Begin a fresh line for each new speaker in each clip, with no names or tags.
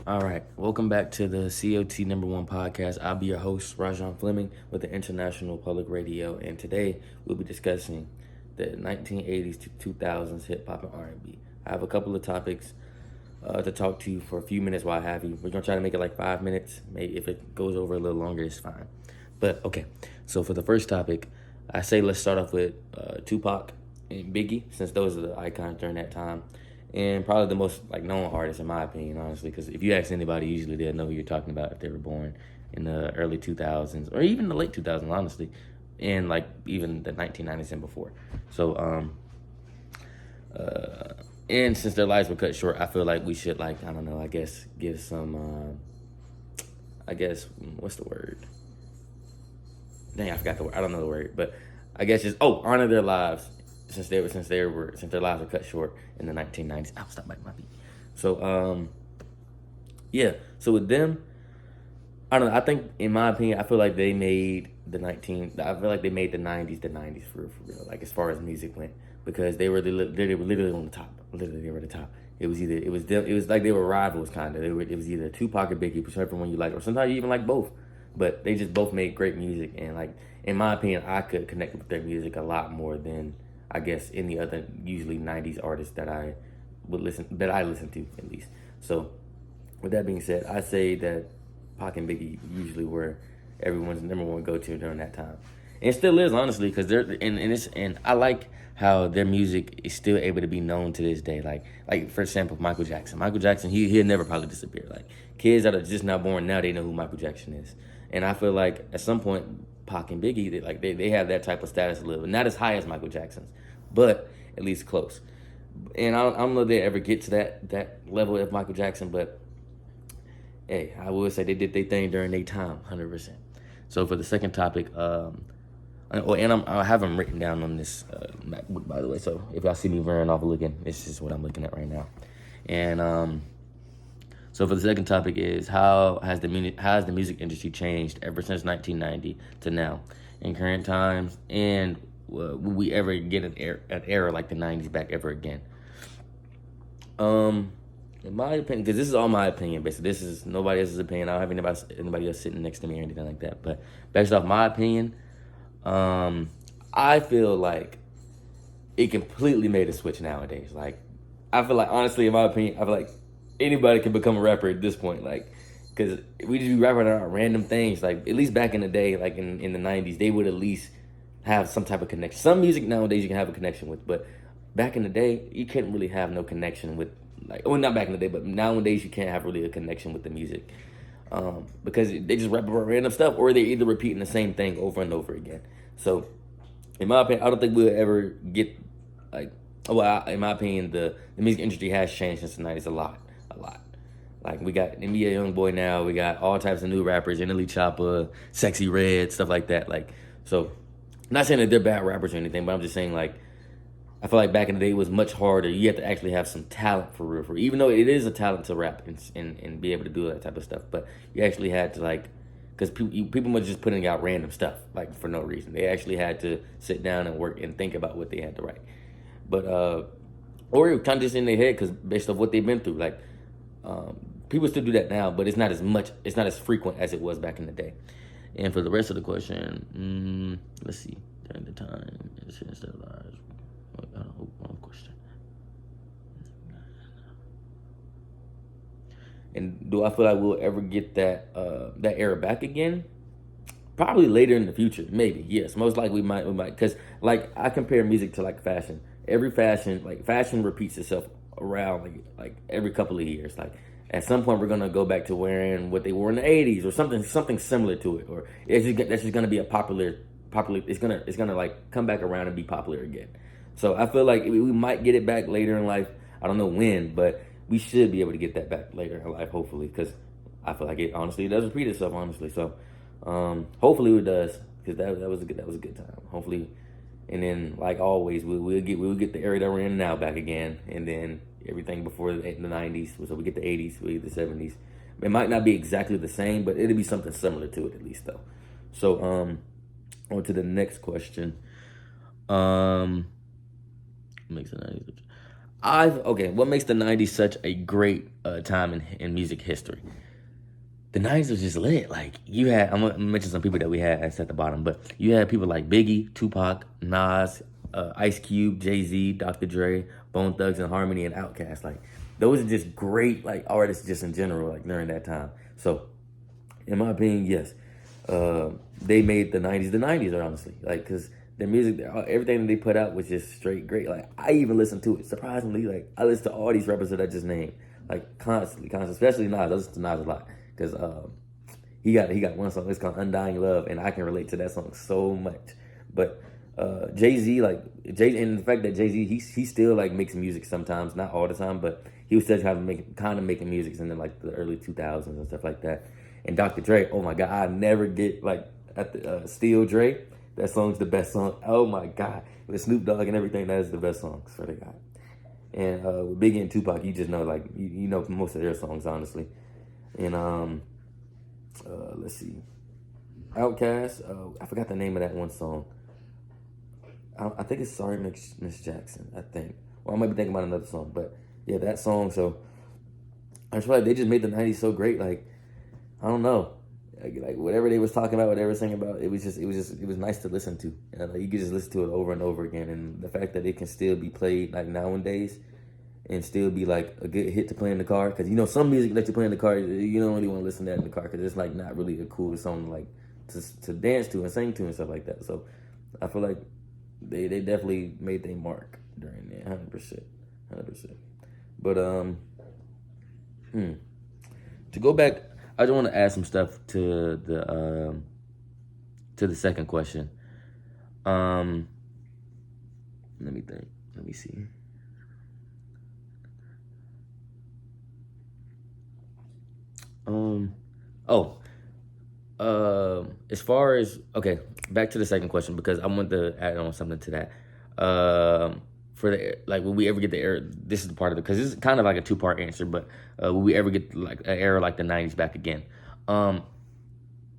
All right, welcome back to the CLT #1 podcast. I'll be your host, Rai'jon with the International Public Radio, and today we'll be discussing the 1980s to 2000s hip hop and R&B. I have a couple of topics to talk to you for a few minutes while I have you. We're gonna try to make it like 5 minutes. Maybe if it goes over a little longer, it's fine. But okay, so for the first topic, I say let's start off with Tupac and Biggie, since those are the icons during that time. And probably the most like known artists in my opinion, honestly, because if you ask anybody, usually they'll know who you're talking about if they were born in the early 2000s or even the late 2000s, honestly, and like even the 1990s and before. So, and since their lives were cut short, I feel like we should like I don't know, I guess give some, I guess what's the word? Dang, I forgot the word. I don't know the word, but I guess just honor their lives since their lives were cut short in the 1990s. I'll stop biting my feet. So yeah. So with them, I don't know. I think in my opinion, I feel like they made I feel like they made the 90s for real. Like as far as music went, because they were literally on the top. Literally, they were the top. It was them. It was like they were rivals, kind of. It was either Tupac or Biggie, whichever one you like, or sometimes you even like both. But they just both made great music, and like in my opinion, I could connect with their music a lot more than I guess any other usually 90s artists that I listen to at least. So with that being said, I say that Pac and Biggie usually were everyone's #1 go-to during that time, and it still is, honestly, because and I like how their music is still able to be known to this day. Like for example, Michael Jackson. Michael Jackson, he'll never probably disappear. Like kids that are just now born now, they know who Michael Jackson is, and I feel like at some point, Pac and Biggie, they have that type of status a little, not as high as Michael Jackson's, but at least close. And I don't know if they ever get to that level of Michael Jackson, but hey, I will say they did their thing during their time, 100%. So for the second topic, I have them written down on this MacBook, by the way. So if y'all see me running off looking, this is what I'm looking at right now. And so for the second topic is how has the music industry changed ever since 1990 to now, in current times, and will we ever get an era like the 90s back ever again? In my opinion, because this is all my opinion, basically, this is nobody else's opinion. I don't have anybody else sitting next to me or anything like that. But based off my opinion, I feel like it completely made a switch nowadays. Like, I feel like, honestly, in my opinion, I feel like anybody can become a rapper at this point. Like, because we just be rapping about random things. Like, at least back in the day, like in the 90s, they would at least have some type of connection. Some music nowadays you can have a connection with, but back in the day, you couldn't really have no connection with, like, well, not back in the day, but nowadays you can't have really a connection with the music. Because they just rap about random stuff, or they're either repeating the same thing over and over again. So, in my opinion, I don't think we'll ever get, like, well, in my opinion, the music industry has changed since the 90s a lot. Like, we got NBA Youngboy now, we got all types of new rappers, Italy Choppa, Sexy Red, stuff like that. Like, so, I'm not saying that they're bad rappers or anything, but I'm just saying, like, I feel like back in the day it was much harder. You had to actually have some talent for real. Even though it is a talent to rap and be able to do that type of stuff, but you actually had to, like, because people were just putting out random stuff, like, for no reason. They actually had to sit down and work and think about what they had to write. But or it was kind of just in their head because based off what they've been through. Like, people still do that now, but it's not as frequent as it was back in the day. And for the rest of the question, let's see. During the time, it's their lives. One question. And do I feel like we'll ever get that era back again? Probably later in the future, maybe. Yes, most likely we might, because like I compare music to like fashion. Every fashion repeats itself around like every couple of years. Like at some point we're gonna go back to wearing what they wore in the '80s or something similar to it, or that's just gonna be a popular. It's gonna like come back around and be popular again. So I feel like we might get it back later in life. I don't know when, but we should be able to get that back later in life, hopefully, because I feel like it does repeat itself, honestly. So hopefully it does, because that was a good time. Hopefully, and then like always, we'll get the era that we're in now back again, and then everything before the 90s. So we get the 80s, we get the 70s. It might not be exactly the same, but it'll be something similar to it at least, though. So on to the next question. Makes it 90s. Okay, what makes the 90s such a great time in music history? The 90s was just lit. Like, you had, I'm gonna mention some people that we had at the bottom, but you had people like Biggie, Tupac, Nas, Ice Cube, Jay-Z, Dr. Dre, Bone Thugs and Harmony, and Outkast. Like, those are just great, like, artists just in general, like, during that time. So, in my opinion, yes, they made the 90s the 90s, honestly. Like, because their music, everything that they put out was just straight great. Like, I even listened to it, surprisingly. Like, I listen to all these rappers that I just named, like, constantly, especially Nas. I listen to Nas a lot, because he got one song, it's called Undying Love, and I can relate to that song so much. But Jay-Z, and the fact that Jay-Z, he still, like, makes music sometimes, not all the time, but he was such kind of making music in like the early 2000s and stuff like that. And Dr. Dre, oh my God, I never get, like, at the Still Dre, that song's the best song. Oh my God, with Snoop Dogg and everything, that is the best song, swear to God. And with Biggie and Tupac, you just know, like, you know most of their songs, honestly. And let's see, Outkast, I forgot the name of that one song. I think it's Sorry Miss Jackson, I think. Or I might be thinking about another song, but yeah, that song. So I just feel like they just made the 90s so great. Like, I don't know, like whatever they was talking about, whatever they were singing about, it was nice to listen to. And like, you could just listen to it over and over again. And the fact that it can still be played like nowadays and still be like a good hit to play in the car, because you know some music that you play in the car, you don't really want to listen to that in the car, because it's like not really a cool song like to dance to and sing to and stuff like that. So I feel like they definitely made their mark during that, 100%. But to go back, I just want to add some stuff to the second question. Let me think. Let me see. As far as, okay, back to the second question, because I want to add on something to that. For the, like, will we ever get the era? This is the part of it, because this is kind of like a two-part answer, but will we ever get like an era like the 90s back again? I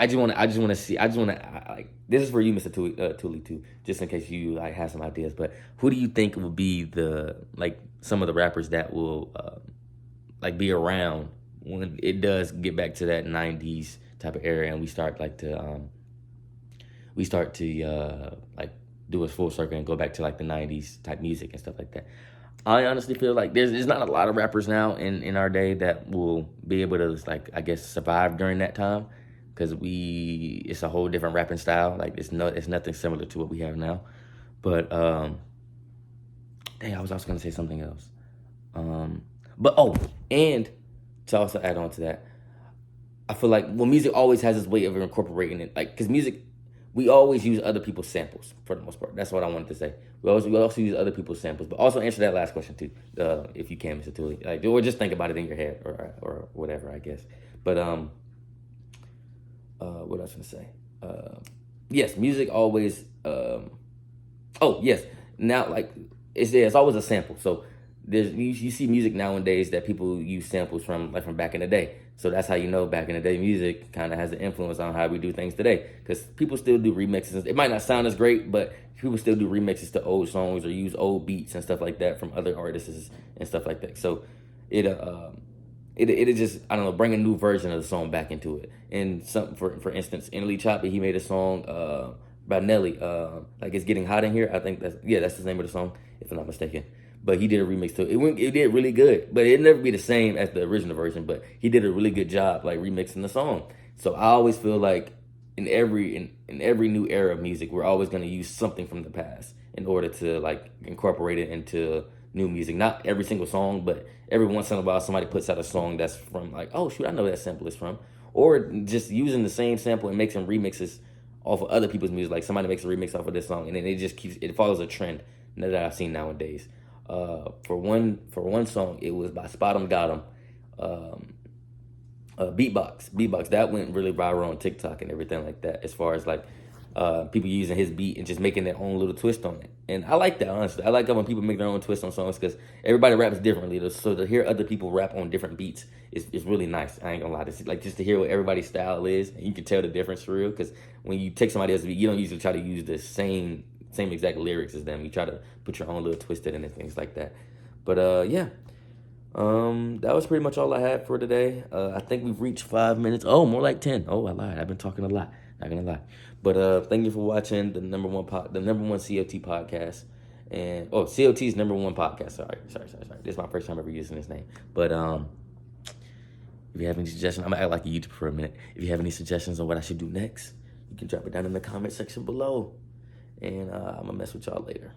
just want to see. I just want to, like, this is for you, Mr. Tooley, too, just in case you like have some ideas. But who do you think will be the, like, some of the rappers that will like be around when it does get back to that 90s type of era, and we start to like do a full circle and go back to like the 90s type music and stuff like that? I honestly feel like there's not a lot of rappers now in our day that will be able to, like, I guess, survive during that time, because it's a whole different rapping style. Like, it's nothing similar to what we have now. But dang, I was also gonna say something else. And to also add on to that, I feel like, well, music always has this way of incorporating it, like, because music, we always use other people's samples for the most part. That's what I wanted to say. We also use other people's samples, but also answer that last question too, if you can, Mr. Tooley. Like, or just think about it in your head, or whatever, I guess. But what else was I gonna say? Yes, music always. Oh yes, now, like, it's always a sample. So you see music nowadays that people use samples from, like, from back in the day. So that's how you know back in the day music kind of has an influence on how we do things today, because people still do remixes. It might not sound as great, but people still do remixes to old songs or use old beats and stuff like that from other artists and stuff like that. So it just, I don't know, bring a new version of the song back into it. And some, for instance, Italy Choppy, he made a song by Nelly, like, It's Getting Hot in Here. I think that's the name of the song, if I'm not mistaken. But he did a remix to it. It did really good, but it'd never be the same as the original version. But he did a really good job, like, remixing the song. So I always feel like in every new era of music, we're always going to use something from the past in order to, like, incorporate it into new music. Not every single song, but every once in a while somebody puts out a song that's from, like, oh shoot, I know that sample is from, or just using the same sample and making remixes off of other people's music. Like, somebody makes a remix off of this song, and then it follows a trend that I've seen nowadays. For one song, it was by Spot 'em Got 'em. Beatbox, that went really viral on TikTok and everything like that, as far as, like, people using his beat and just making their own little twist on it. And I like that, honestly. I like that when people make their own twist on songs, because everybody raps differently. So to hear other people rap on different beats is really nice. I ain't gonna lie. Just to hear what everybody's style is, and you can tell the difference for real. Because when you take somebody else's beat, you don't usually try to use the same exact lyrics as them. You try to put your own little twist in it and things like that. But yeah. That was pretty much all I had for today. I think we've reached 5 minutes. Oh, more like 10. Oh, I lied. I've been talking a lot. Not gonna lie. But thank you for watching the number one CLT podcast. And CLT's number one podcast. Sorry. This is my first time ever using this name. But if you have any suggestions, I'm gonna act like a YouTuber for a minute. If you have any suggestions on what I should do next, you can drop it down in the comment section below. And I'm gonna mess with y'all later.